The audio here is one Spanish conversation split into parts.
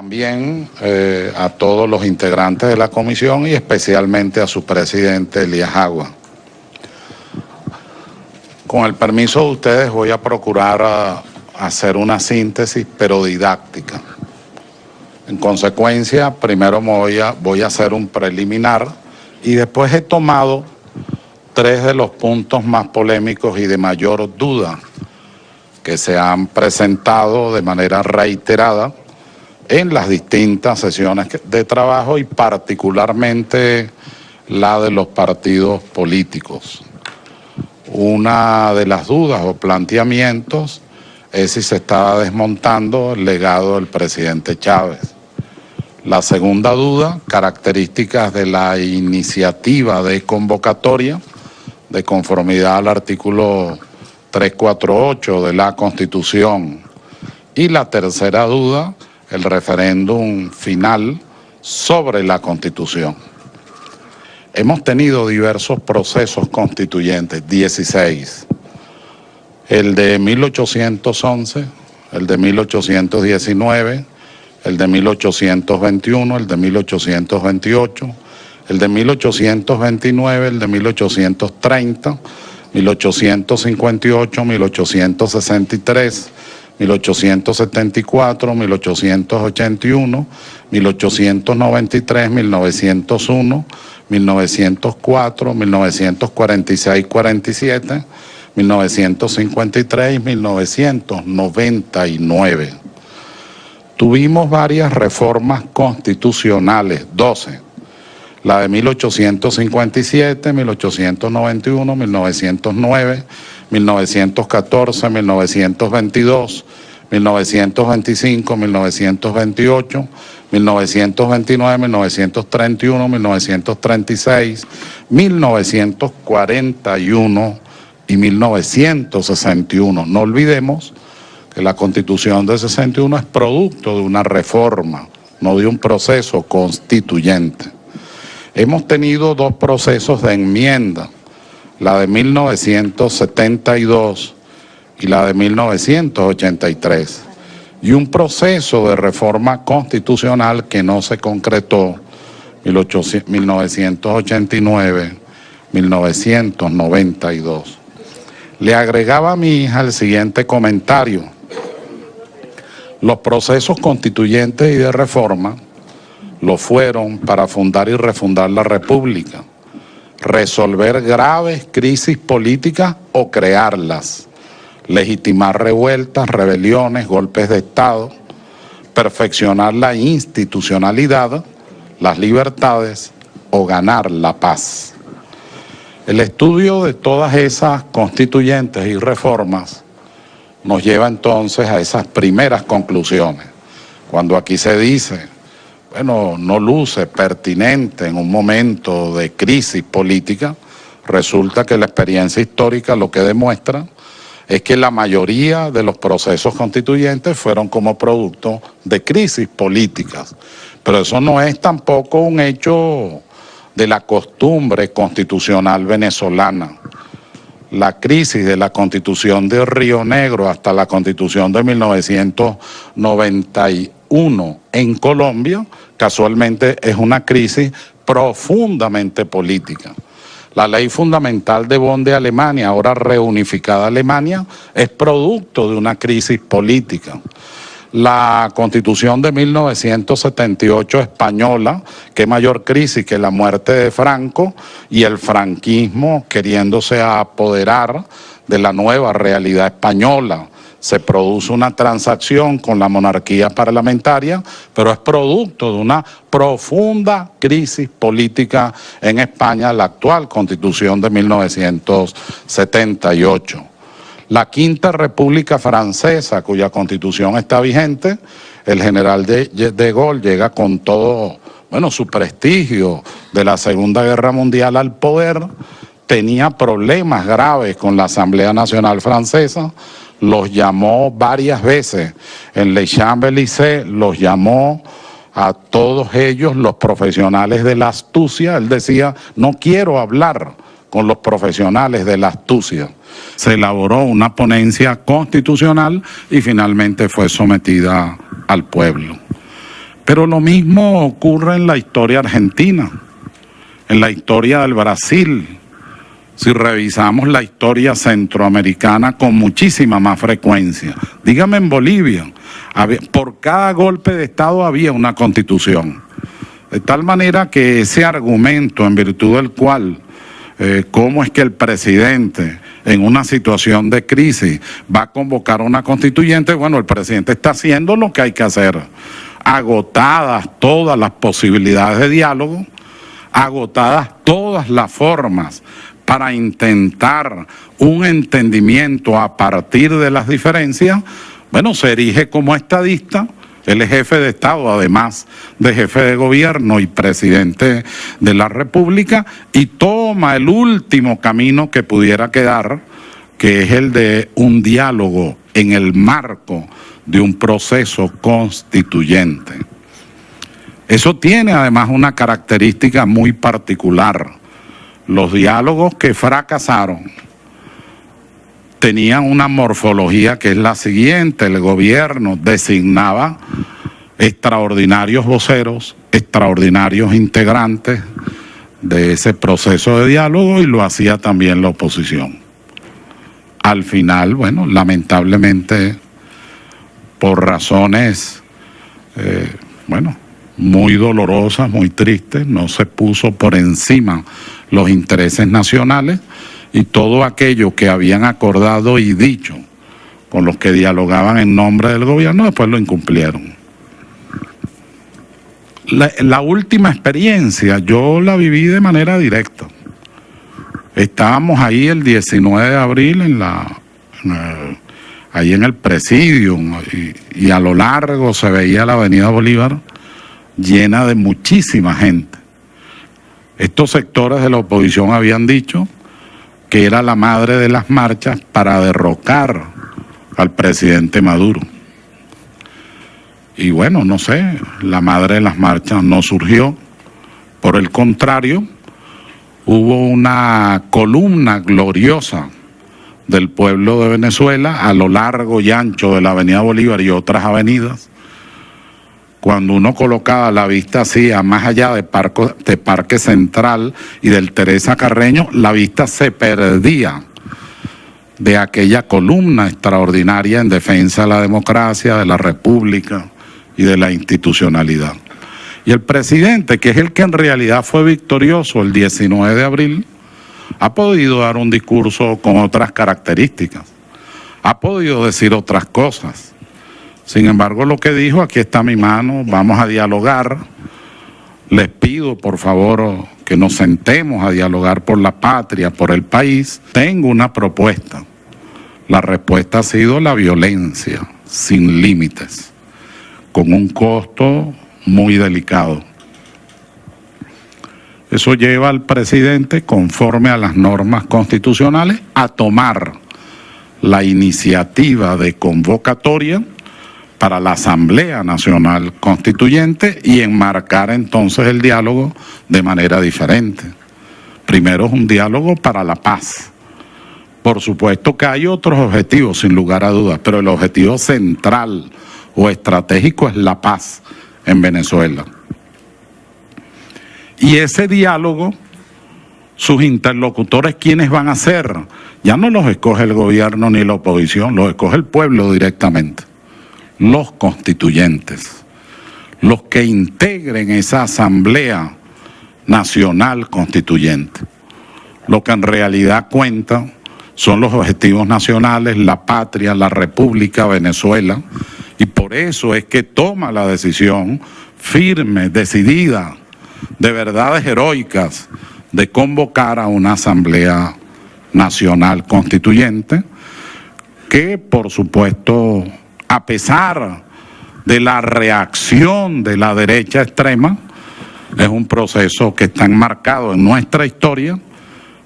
también a todos los integrantes de la comisión y especialmente a su presidente, Elías Agua. Con el permiso de ustedes voy a procurar hacer una síntesis, pero didáctica. En consecuencia, primero voy a hacer un preliminar y después he tomado tres de los puntos más polémicos y de mayor duda que se han presentado de manera reiterada en las distintas sesiones de trabajo y particularmente la de los partidos políticos. Una de las dudas o planteamientos es si se estaba desmontando el legado del presidente Chávez. La segunda duda, características de la iniciativa de convocatoria de conformidad al artículo 348 de la Constitución. Y la tercera duda, el referéndum final sobre la Constitución. Hemos tenido diversos procesos constituyentes, 16. El de 1811, el de 1819, el de 1821, el de 1828, el de 1829, el de 1830, 1858, 1863, 1874, 1881, 1893, 1901, 1904, 1946-47, 1953 y 1999. Tuvimos varias reformas constitucionales, 12. La de 1857, 1891, 1909, 1914, 1922, 1925, 1928, 1929, 1931, 1936, 1941 y 1961. No olvidemos que la Constitución de 61 es producto de una reforma, no de un proceso constituyente. Hemos tenido dos procesos de enmienda, la de 1972 y la de 1983, y un proceso de reforma constitucional que no se concretó, 1989, 1992. Le agregaba a mi hija el siguiente comentario. Los procesos constituyentes y de reforma lo fueron para fundar y refundar la República, resolver graves crisis políticas o crearlas, legitimar revueltas, rebeliones, golpes de Estado, perfeccionar la institucionalidad, las libertades o ganar la paz. El estudio de todas esas constituyentes y reformas nos lleva entonces a esas primeras conclusiones. Cuando aquí se dice, bueno, no luce pertinente en un momento de crisis política, resulta que la experiencia histórica lo que demuestra es que la mayoría de los procesos constituyentes fueron como producto de crisis políticas. Pero eso no es tampoco un hecho de la costumbre constitucional venezolana. La crisis de la Constitución de Río Negro hasta la Constitución de 1991 en Colombia, casualmente es una crisis profundamente política. La ley fundamental de Bonn de Alemania, ahora reunificada Alemania, es producto de una crisis política. La Constitución de 1978 española, qué mayor crisis que la muerte de Franco y el franquismo queriéndose apoderar de la nueva realidad española. Se produce una transacción con la monarquía parlamentaria, pero es producto de una profunda crisis política en España, la actual Constitución de 1978. La Quinta República Francesa, cuya Constitución está vigente, el general de Gaulle llega con todo, su prestigio de la Segunda Guerra Mundial al poder, tenía problemas graves con la Asamblea Nacional Francesa, los llamó varias veces en Le Champs-Élysées, los llamó a todos ellos los profesionales de la astucia. Él decía, no quiero hablar con los profesionales de la astucia. Se elaboró una ponencia constitucional y finalmente fue sometida al pueblo. Pero lo mismo ocurre en la historia argentina, en la historia del Brasil. Si revisamos la historia centroamericana con muchísima más frecuencia. Dígame en Bolivia, por cada golpe de Estado había una constitución. De tal manera que ese argumento en virtud del cual, cómo es que el presidente en una situación de crisis va a convocar una constituyente, bueno, el presidente está haciendo lo que hay que hacer. Agotadas todas las posibilidades de diálogo, agotadas todas las formas para intentar un entendimiento a partir de las diferencias, bueno, se erige como estadista. Él es jefe de Estado, además de jefe de gobierno y presidente de la República, y toma el último camino que pudiera quedar, que es el de un diálogo en el marco de un proceso constituyente. Eso tiene además una característica muy particular. Los diálogos que fracasaron tenían una morfología que es la siguiente: el gobierno designaba extraordinarios voceros, extraordinarios integrantes de ese proceso de diálogo, y lo hacía también la oposición. Al final, bueno, lamentablemente, por razones, muy dolorosas, muy tristes, no se puso por encima los intereses nacionales, y todo aquello que habían acordado y dicho con los que dialogaban en nombre del gobierno, después lo incumplieron. La última experiencia yo la viví de manera directa. Estábamos ahí el 19 de abril ahí en el Presidium, y a lo largo se veía la avenida Bolívar llena de muchísima gente. Estos sectores de la oposición habían dicho que era la madre de las marchas para derrocar al presidente Maduro. Y bueno, no sé, la madre de las marchas no surgió. Por el contrario, hubo una columna gloriosa del pueblo de Venezuela a lo largo y ancho de la avenida Bolívar y otras avenidas. Cuando uno colocaba la vista así, a más allá de Parque Central y del Teresa Carreño, la vista se perdía de aquella columna extraordinaria en defensa de la democracia, de la república y de la institucionalidad. Y el presidente, que es el que en realidad fue victorioso el 19 de abril, ha podido dar un discurso con otras características, ha podido decir otras cosas. Sin embargo, lo que dijo: aquí está mi mano, vamos a dialogar, les pido por favor que nos sentemos a dialogar por la patria, por el país. Tengo una propuesta. La respuesta ha sido la violencia sin límites, con un costo muy delicado. Eso lleva al presidente, conforme a las normas constitucionales, a tomar la iniciativa de convocatoria para la Asamblea Nacional Constituyente y enmarcar entonces el diálogo de manera diferente. Primero es un diálogo para la paz. Por supuesto que hay otros objetivos, sin lugar a dudas, pero el objetivo central o estratégico es la paz en Venezuela. Y ese diálogo, sus interlocutores, ¿quiénes van a ser? Ya no los escoge el gobierno ni la oposición, los escoge el pueblo directamente. Los constituyentes, los que integren esa Asamblea Nacional Constituyente. Lo que en realidad cuenta son los objetivos nacionales, la patria, la República, Venezuela, y por eso es que toma la decisión firme, decidida, de verdades heroicas, de convocar a una Asamblea Nacional Constituyente, que por supuesto, a pesar de la reacción de la derecha extrema, es un proceso que está enmarcado en nuestra historia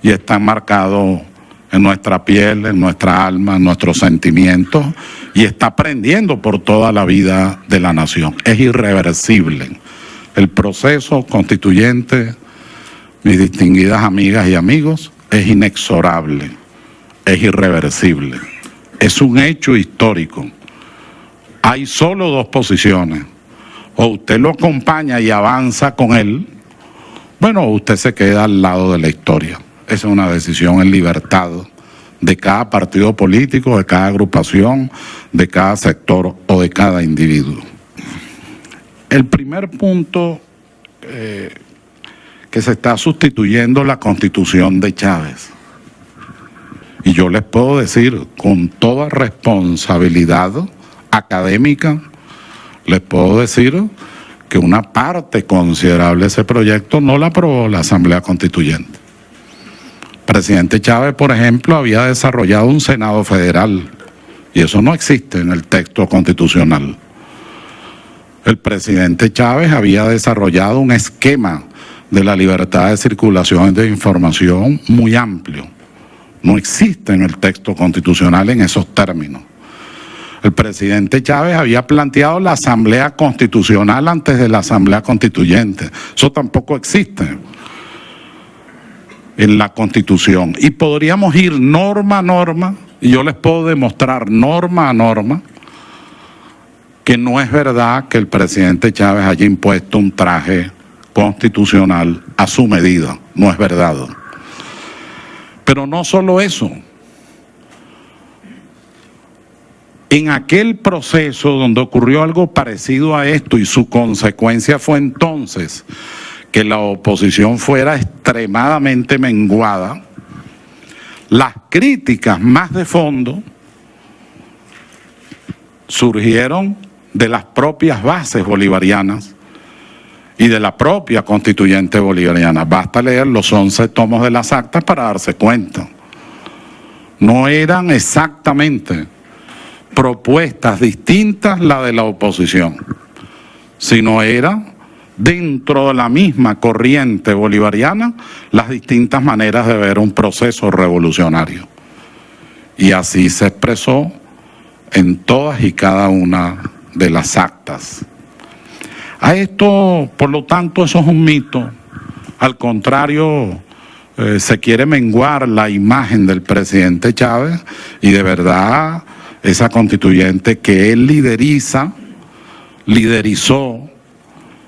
y está enmarcado en nuestra piel, en nuestra alma, en nuestros sentimientos, y está prendiendo por toda la vida de la nación. Es irreversible. El proceso constituyente, mis distinguidas amigas y amigos, es inexorable, es irreversible. Es un hecho histórico. Hay solo dos posiciones: o usted lo acompaña y avanza con él, bueno, usted se queda al lado de la historia. Esa es una decisión en libertad de cada partido político, de cada agrupación, de cada sector o de cada individuo. El primer punto, que se está sustituyendo la Constitución de Chávez. Y yo les puedo decir con toda responsabilidad académica, les puedo decir que una parte considerable de ese proyecto no la aprobó la Asamblea Constituyente. El presidente Chávez, por ejemplo, había desarrollado un Senado federal y eso no existe en el texto constitucional. El presidente Chávez había desarrollado un esquema de la libertad de circulación de información muy amplio. No existe en el texto constitucional en esos términos. El presidente Chávez había planteado la Asamblea Constitucional antes de la Asamblea Constituyente. Eso tampoco existe en la Constitución. Y podríamos ir norma a norma, y yo les puedo demostrar norma a norma, que no es verdad que el presidente Chávez haya impuesto un traje constitucional a su medida. No es verdad. Pero no solo eso. En aquel proceso donde ocurrió algo parecido a esto y su consecuencia fue entonces que la oposición fuera extremadamente menguada, las críticas más de fondo surgieron de las propias bases bolivarianas y de la propia constituyente bolivariana. Basta leer los 11 tomos de las actas para darse cuenta. No eran exactamente propuestas distintas la de la oposición, sino era dentro de la misma corriente bolivariana las distintas maneras de ver un proceso revolucionario. Y así se expresó en todas y cada una de las actas. A esto, por lo tanto, eso es un mito. Al contrario, se quiere menguar la imagen del presidente Chávez y de verdad esa constituyente que él liderizó,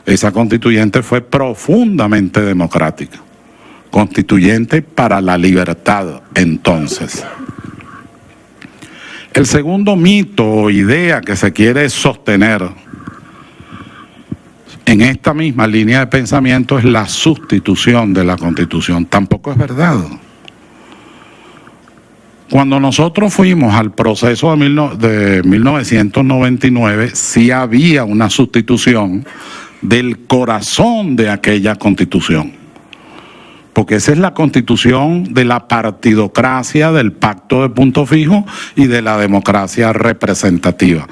esa constituyente fue profundamente democrática. Constituyente para la libertad, entonces. El segundo mito o idea que se quiere sostener en esta misma línea de pensamiento es la sustitución de la Constitución. Tampoco es verdad. Cuando nosotros fuimos al proceso de 1999, sí había una sustitución del corazón de aquella Constitución. Porque esa es la Constitución de la partidocracia, del pacto de punto fijo y de la democracia representativa.